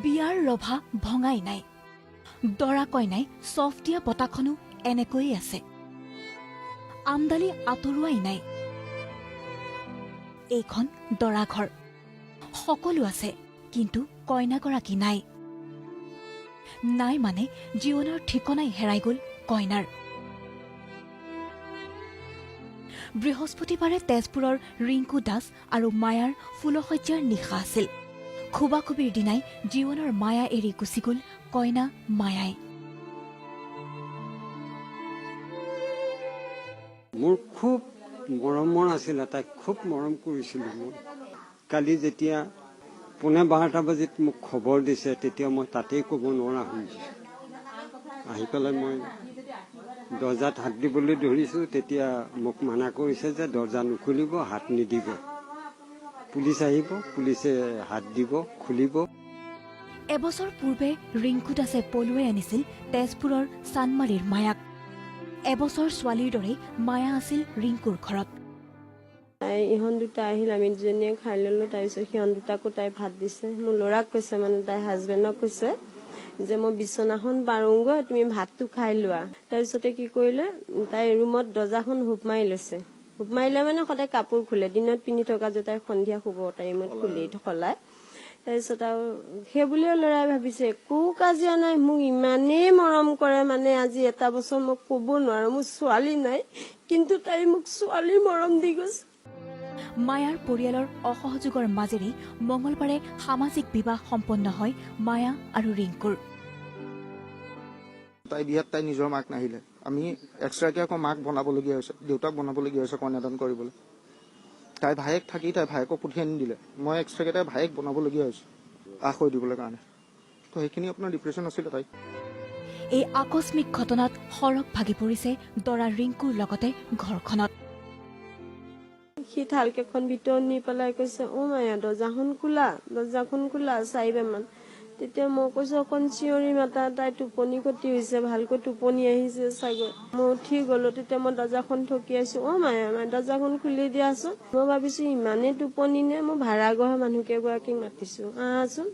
বিয়াৰ ৰভা ভঙাই নাই, দৰা কইনাই চফ দিয়া বতাখনো এনেকৈয়ে আছে। আমদালি আঁতৰোৱাই নাই। এইখন দৰা ঘৰ, সকলো আছে, কিন্তু কইনাগৰাকী নাই। নাই মানে জীৱনৰ ঠিকনাই হেৰাই গল কইনাৰ। বৃহস্পতিবাৰে তেজপুৰৰ ৰিংকু দাস আৰু মায়াৰ ফুলশয্যাৰ নিশা আছিল। খুবাখুবিৰ দিনাই জীৱনৰ মায়া এৰি গুচি গল কইনা মায়াই। মোৰ খুব মৰমৰ আছিলে, তাইক খুব মৰম কৰিছিলোঁ মই। কালি যেতিয়া 12:15 বজাত মোক খবৰ দিছে, তেতিয়া মই তাতেই ক'ব নোৱাৰা হৈছোঁ। আহি পেলাই মই দৰ্জাত হাত দিবলৈ ধৰিছোঁ, তেতিয়া মোক মানা কৰিছে যে দৰ্জা নুখুলিব, হাত নিদিব। পুলিচ আহিব, পুলিচে হাত দিব, খুলিব। এবছৰ পূৰ্বে ৰিংকু দাসে পলুৱাই আনিছিল তেজপুৰৰ চানমাৰীৰ মায়াক। এবছৰ ছোৱালীৰ দৰে মায়া আছিল ৰিংকুৰ ঘৰত। ইহঁত দুটা আহিল, আমি দুজনীয়ে খাই ললো। তাৰপিছত সিহঁত দুটাকো তাই ভাত দিছে। মোৰ ল'ৰাক কৈছে, মানে তাই হাজবেণ্ডক কৈছে যে মই বিচনাখন পাৰোঁগৈ, তুমি ভাতটো খাই লোৱা। তাৰপিছতে কি কৰিলে, তাই ৰুমত দৰ্জাখন হুপ মাৰি লৈছে। হুপ মাৰিলে মানে সদায় কাপোৰ খোলে, দিনত পিন্ধি থকা যে তাই সন্ধিয়া শুব টাইমত খুলি সলাই। তাৰপিছত আৰু সেই বুলিও ল'ৰাই ভাবিছে একো কাজিয়া নাই, মোক ইমানেই মৰম কৰে, মানে আজি এটা বছৰ মই ক'ব নোৱাৰো মোৰ ছোৱালী নাই, কিন্তু তাই মোক ছোৱালীৰ মৰম দি গৈছে। মায়াৰ পৰিয়ালৰ অসহযোগৰ মাজেৰে মঙলবাৰে সামাজিক বিবাহ সম্পন্ন হয় মায়া আৰু ৰিংকুৰ। তাই বিয়াত তাই নিজৰ মাক নাহিলে, আমি এক্সট্ৰাকে আকৌ মাক বনাবলগীয়া হৈছে, দেউতাক বনাবলগীয়া হৈছে কন্যাদান কৰিবলৈ। তাই ভায়েক থাকি তাই ভায়েকক পঠিয়াই নিদিলে, মই এক্সট্ৰাকে তাই ভায়েক বনাবলগীয়া হৈছে আশ হৈ দিবলৈ কাৰণে। তো সেইখিনি আপোনাৰ ডিপ্ৰেশ্যন আছিলে তাই। এই আকস্মিক ঘটনাত সৰগ ভাগি পৰিছে দৰা ৰিংকুৰ লগতে ঘৰখনত। সি থালকেইখন ভিতৰত নি পেলাই কৈছে, অ মায়া দৰ্জাখন খোলা, দৰ্জাখন খোলা, চাৰিবাৰমান। তেতিয়া মই কৈছো অকণ চিঞৰি মাতা, তাই টোপনি ক্ষতি হৈছে, ভালকৈ টোপনি আহিছে চাগৈ। মই উঠি গলো, তেতিয়া মই দৰ্জাখন ঠকিয়াইছো, অ মায়া দৰ্জাখন খুলি দিয়াচোন। মই ভাবিছো ইমানেই টোপনি নে, মই ভাড়া ঘৰৰ মানুহকেইগৰাকীক মাতিছো, আহাচোন।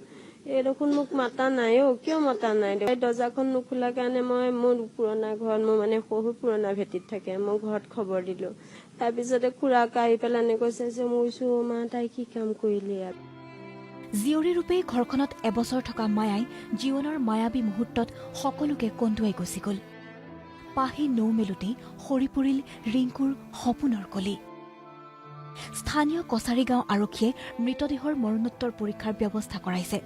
এই দেখোন মোক মাতা নাই, অ কিয় মাতা নাই? দৰ্জাখন নোখোলা কাৰণে মই মোৰ পুৰণা ঘৰত, মোৰ মানে শহু পুৰণা ভেটিত থাকে, মই ঘৰত খবৰ দিলো। তাৰপিছতে খুৰাক আহি পেলাই কৈছে যে মোৰ মা তাই কি কাম কৰিলে। জীয়ৰী ৰূপে ঘৰখনত এবছৰ থকা মায়াই জীৱনৰ মায়াবী মুহূৰ্তত সকলোকে কন্দুৱাই গুচি গল। পাহি নৌ মেলোতেই সৰি পৰিল ৰিংকুৰ সপোনৰ কলি। স্থানীয় কছাৰীগাঁও আৰক্ষীয়ে মৃতদেহৰ মৰণোত্তৰ পৰীক্ষাৰ ব্যৱস্থা কৰাইছে।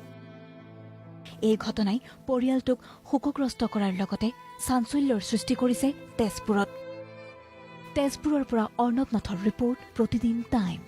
এই ঘটনাই পৰিয়ালটোক শোকগ্ৰস্ত কৰাৰ লগতে চাঞ্চল্যৰ সৃষ্টি কৰিছে তেজপুৰত। তেজপুৰৰ পৰা অৰ্ণৱ নাথৰ ৰিপৰ্ট, প্ৰতিদিন টাইম।